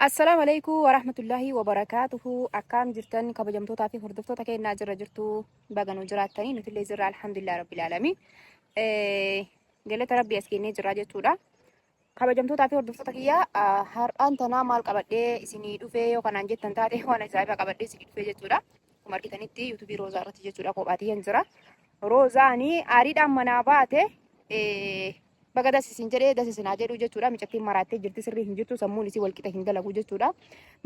السلام عليكم ورحمة الله وبركاته. أكام جرتن كبجمتو تافي هردفتو تكي ناجر جرتو باغنو جراتني نتلي زر الحمد لله رب العالمين. قلت ربي أسكيني جراجة تودا كبجمتو تافي هردفتو تكيا هر أنت نامال قبدي سني دوفي وكان أنجت تنتاتي وانا زايبا قبدي سني دوفي جتودا وماركتانيتي يوتيوبي روزا رتي جتودا قوباتي ينجرا روزاني أريد أمناباتي baga dasisin jedhee dasisinaa jedhu jechuudha. Micattiin maraattee jirti sirrii hin jirtu sammuun isii walqixa hin dalagu jechuudha.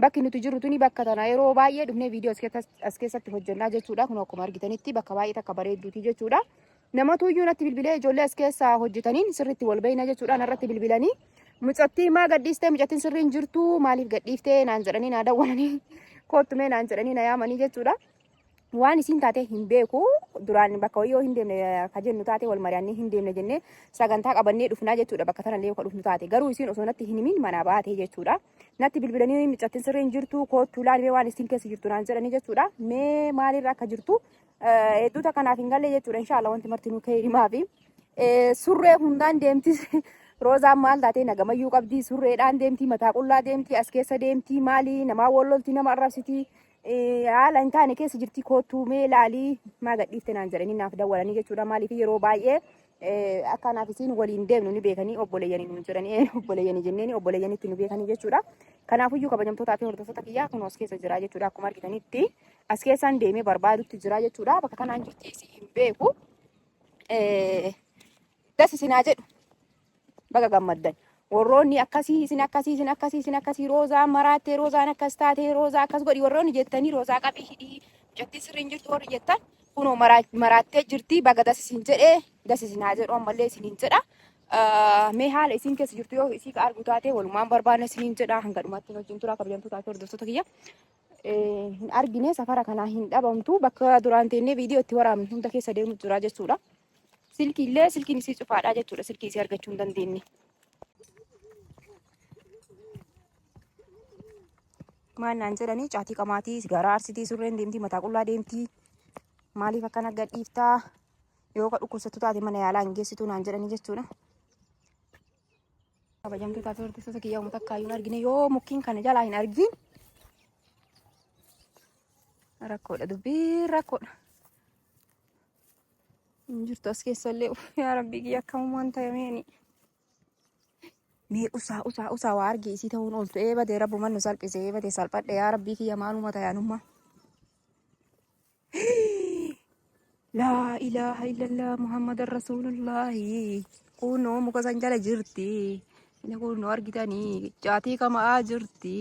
Bakki nuti jirru tuni bakka tana yeroo baay'ee dhufnee viidiyoo as keessatti hojjannaa jechuudha. Kun akkuma argitanitti bakka baay'ee takka bareedduuti jechuudha. Namatu iyyuu natti bilbilee ijoollee as keessaa hojjetaniin sirriitti wal beeyna jechuudha. Narratti bilbilanii mucattii maa gadhiistee mucattiin sirrii hin jirtu maaliif gadhiiftee naan jedhanii naa dawwalanii koottumee naan jedhanii na yaamanii jechuudha. Waan isin taate hin beeku duraan bakka wayyoo hin deemne ka jennu taate wal mari'annee hin deemne jennee sagantaa qabannee dhufnaa jechuudha. Bakka tana illee ka dhufnu taate garuu isin osoo natti hin himin manaa baate jechuudha. Natti bilbilanii mucattiin sirrii hin jirtu koottuu laalmee waan isin keessa jirtu naan jedhanii jechuudha. Mee maalirra akka jirtu hedduuta kanaaf hin galle jechuudha. Inshaallah wanti marti nu ka'ee himaa fi surree hundaan deemti. Roozaan maal taatee nagamayyuu qabdi surreedhaan deemti mataa qullaa deemti as keessa deemti maali namaa wallolti nama arrabsiti. Haala hin taane keessa jirti koottuu mee laalii maa gadhiifte naan jedhanii naaf dawwalanii jechuudha. Maaliif yeroo baay'ee akkanaaf isin waliin deemnu ni beekanii obboleeyyanii nu jedhanii obboleeyyanii jenneen obboleeyyanitti nu beekanii jechuudha. Kanaafuu kabajamtootaa fi hordoftoota kiyyaa kun as keessa jira jechuudha. Akkuma argitanitti as keessaan deemee barbaadutti jira jechuudha. Bakka kanaan jirti isin hin beeku. Dasisinaa jedhu baga gammaddan. Warroonni akkasii isin akkasii roozaa maraattee roozaan akkas taatee roozaa akkas godhi warroonni jettanii roozaa qabii hidhii mucattii sirriin jirtu warri jettan kunoo maraattee jirti baga dasisin jedhee dasisinaa jedhu ammallee isiniin jedha. Mee haala isin keessa jirtu yoo isii argu taate walumaan barbaadna isiniin jedha hanga dhumaatti wajjin tura kabajamtootaa fi hordoftoota kiyya. Hin argine safara kanaa hin dhabamtu bakka duraan teennee viidiyoo itti waraabnu hunda keessa deemu jira jechuudha. Silkiin isii cufaadha jechuudha. Silkii isii argachuu hin dandeenye. Maannaan jedhanii caatii qamaatii sigaaraa arsitii surreen deemtii mataa qullaa deemtii maaliif akkana gadhiiftaa yoo ka dhukkubsattu taate mana yaalaa hin geessitu naan jedhanii jechuudha. Kabajamtootaa fi hordoftoota kiyyaa uummata akkaayyuu hin argine yoo mukkiin kana jalaa hin argin rakkoodha dubbii rakkoodha. Hin jirtu as keessallee yaa rabbii kiyya akkamumaan ta'ameeni. Mee usaa waa argi isii ta'uun ooltu eebate rabbuman nu salphise eebate salphadhe yaa rabbii kiyya maaluma tayaanummaa. Laa ilaaha illallah muhammadan rasuulullaahi kunoo muka san jala jirti. Inni kunoo argitanii caatii kama'aa jirti.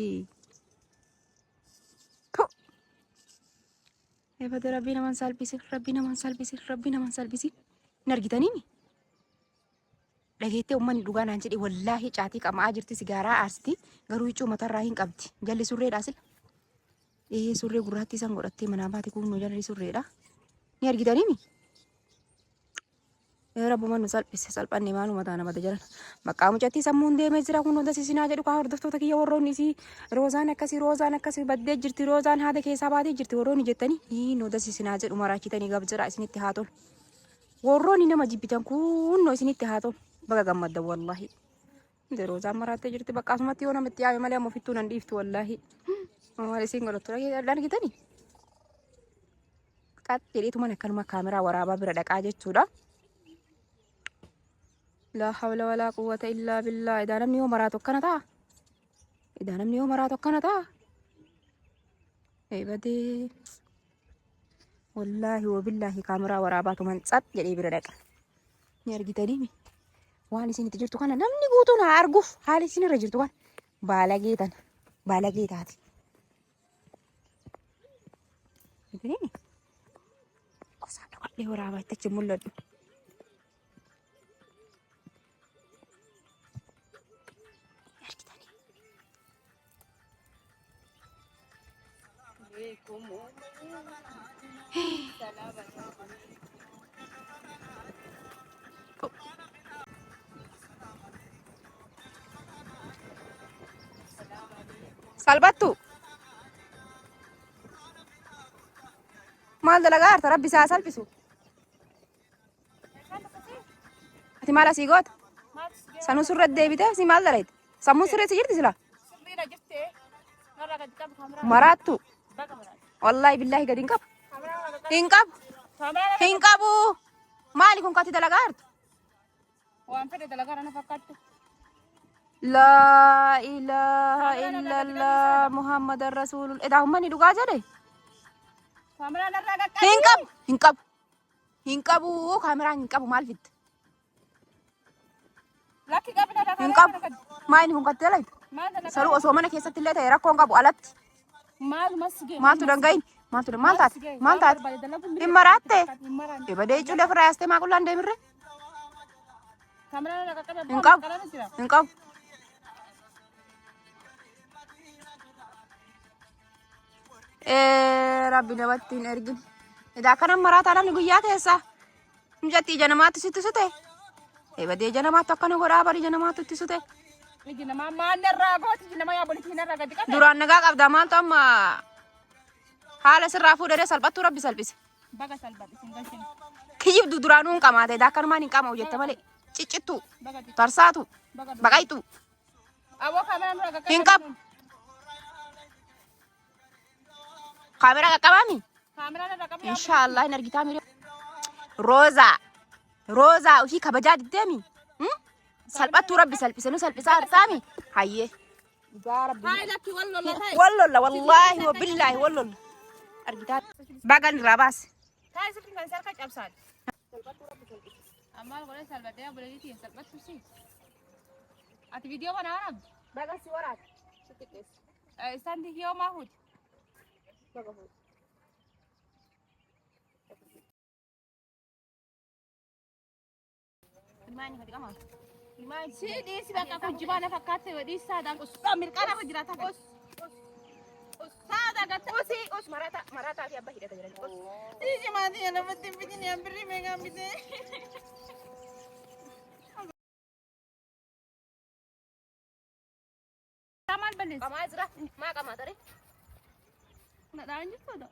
Eebate rabbii naman salphise rabbii naman salphise hin argitanii. Dhageettee uummanni dhugaa naan jedhe wallaahi caatii qama'aa jirti sigaaraa aarsitii garuu iccuu matarraa hin qabdi. Jalli surreedha sila. Surree gurraattii san godhattee manaa baate kunoo jalli surreedha. Ni argitaniimi. Rabbuman nu salphise salphanne maaluma taana mata jalan. Maqaa mucattii sammuun deemee jira kun hunda sisinaa jedhu kaa hordoftoota kiyya warroonni isii roozaan akkasii baddee jirti roozaan haada keessaa baatee jirti warroonni jettanii hunda sisinaa jedhu maraachitanii gabjira isinitti haa tolu. Warroonni nama jibbitan kunoo isinitti haa tolu. Baga gammaddan wallahi. Roozaan maraattee jirti bakka asumatti yoo namatti yaame malee amma ofittuu nan dhiiftu wallahi. Maal isin godhattu argitanii? Qaat jedheetuma akkanuma kaameraa waraabaa bira dhaqaa jechuudha. La hawla wala quwwata illa billah. Idaa namni yoo maraatu akkana ta'a. Eebadee. Wallaahi wabillahi kaameraa waraabaatu man tsat jedhee bira dhaqa. Ni argitanii? Waan isin itti jirtu kana namni guutuu na arguuf haala isin irra jirtu kana baalagee taati. Eebadee. Qosaan dhaqee waraabaa itti achi mul'adhu. Salbattu maal dalagaa harta rabbi isaa salphisu ati maal asii goota سانو سرت ديبته سي مال دريت سمو سرت سجرت سلا سرينا جبتي مرة قد كم كاميرا مراتو بقى مرة والله بالله قد انكب كاميرا هنكبو مالكم كاتي دلقارت وان فدي دلقار أنا فكرت لا إله إلا الله محمد رسول الله إذا هم ندوقا جري كاميرا نرى هنكبو كاميرا هنكبو مالفت لكن قبل هنكبو ما إنهم قتلت ما سلو أسومنا كيسة اللي تيركون قبو ألت ما تدنجين ما تات إمارات إبدأ يجوا لفراسته ما كلان دمره هنكب ربي نبتين أرجل إذا كان مرات أنا نقوليات هسا مجتي جنمات ستة إبدأ جنمات تكنا غرابة جنمات تسوته duraan nagaa qabda maaltu amma haala sirraa fuudhee salphattu rabbi salphise. Kiyyibdu duraanuu hin qamaate daakkanumaan hin qamaa'u jette malee ciccittu tarsaatu baqaytu hin qabu. Kaameraa qaqqabaami. Inshaallah hin argitaa mire. Roozaa ofii kabajaa diddeemi. salphattu rabbi salphisenu salphisaa arsaami hayyee wallolla wallaahi wabillaahi wallolla argitaa bagan irraa baase ati video kana arab bagan si waraat standi hiyo mahut mani hadi kamal Sini si baka ko jibana fakate wadi sada ko samir kana ko jirata ko sada gata us marata fi abba hidata jiran us isi mati ana matin bidini ambiri mega bide taman balis kama azra ma kama tare na dan jito do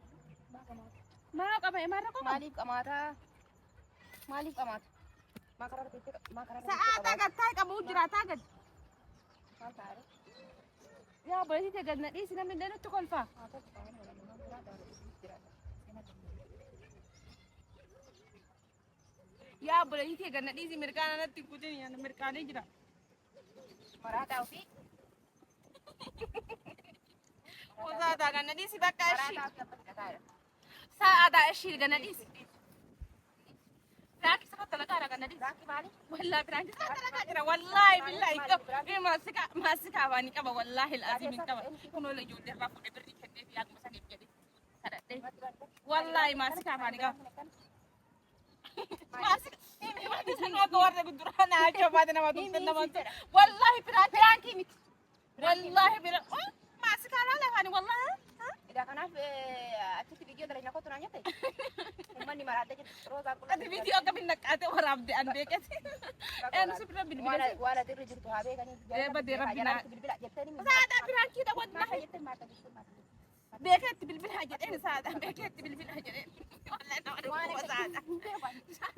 ma kama emara ko malik kamata saat agad tayo kamu jirata agad ya boleh sih agad nadi sinamin din ito kolfa ya boleh sih agad nadi si Amerikana natin kutin yan Amerikana jira marata ufi saat agad nadi si bakashi saat agad ashir agad nadi راكي سقط لك أنا قلنا دي راكي مالي والله براكي سقط لك أنا والله بالله كم ما سكا واني كبا والله العظيم كبا كنوا لجود الرفع بري كده في أقمص أنا بجدي والله ما سكا واني كبا ما سكا ما تسمع قوار ده قدر أنا أشوف بعدين ما تقول والله براكي مت والله ما سكا ولا فاني والله إذا كان في أكيد فيديو ده لنا كتر نجته ماني مرات روزا كلها هذا فيديو قبل نكاتة وراب دي أنا بيكت أنا سبنا بالبلاد ولا تري جرت هذا كان بدي ربنا بالبلاد جتني ساعة بران كده والله بيكت بالبلاد أنا ساعة بيكت بالبلاد والله أنا ساعة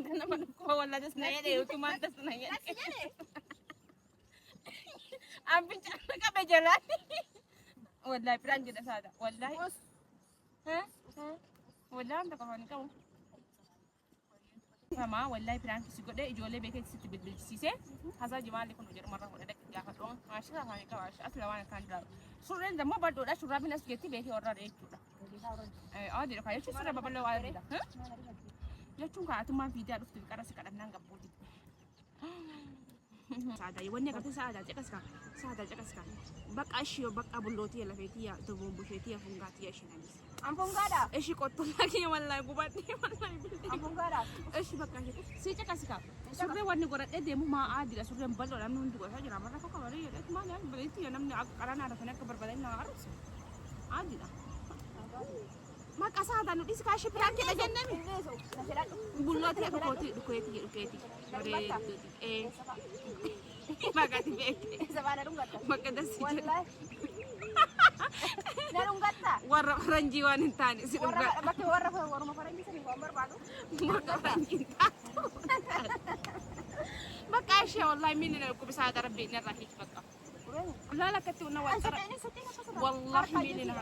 أنا ما نقول والله دسنا يدي وكمان دسنا يدي أم بيجي كبجلان والله بران كده ساعة والله ها والله أنت كمان كم فما والله بران كسي قد إجولة بيكت ست بالسيسة هذا جمال يكون وجر مرة ولا دك يا خطون عشرة كمان كواش أصلا وانا كان دار سورين ده ما بدو ده سورة بيناس جتي بيكي ورا ريك كده أدي لو كايش سورة ببلو على ده ها يا تون كاتو ما فيديو أروح تبي سكرا نانغ بودي ساعة يواني كاتو ساعة جكسكا بقى أشيو بقى بلوتي اللي فيتيا تبون بوشيتيا فونغاتيا شناليس أمبون غادا إيش كتو لكن والله قبضني والله أمبون غادا إيش بقى سي جكسكا سورة واني قرأت ديمو ما عادي لا سورة مبلو لأنه ندوق هاجر مرة كوكاري يا ما لا بليتي أنا من أنا أعرف أنا كبر بدين نعرف عادي لا ما كاسا دانو ديس كاشي بران كده جنبي بلوتي كوكوتي إيه ما قاعد بيك زمان رونغاتا ما قاعد سيجي والله نرونغاتا ورا فرنجي وان انتاني ورا بكي ورا ما فرنجي سني عمر بعده ما فرنجي ما ماشي والله مين اللي يكون بساعد ربي إن الرحيل بقى لا لا كنت ونوال والله مين اللي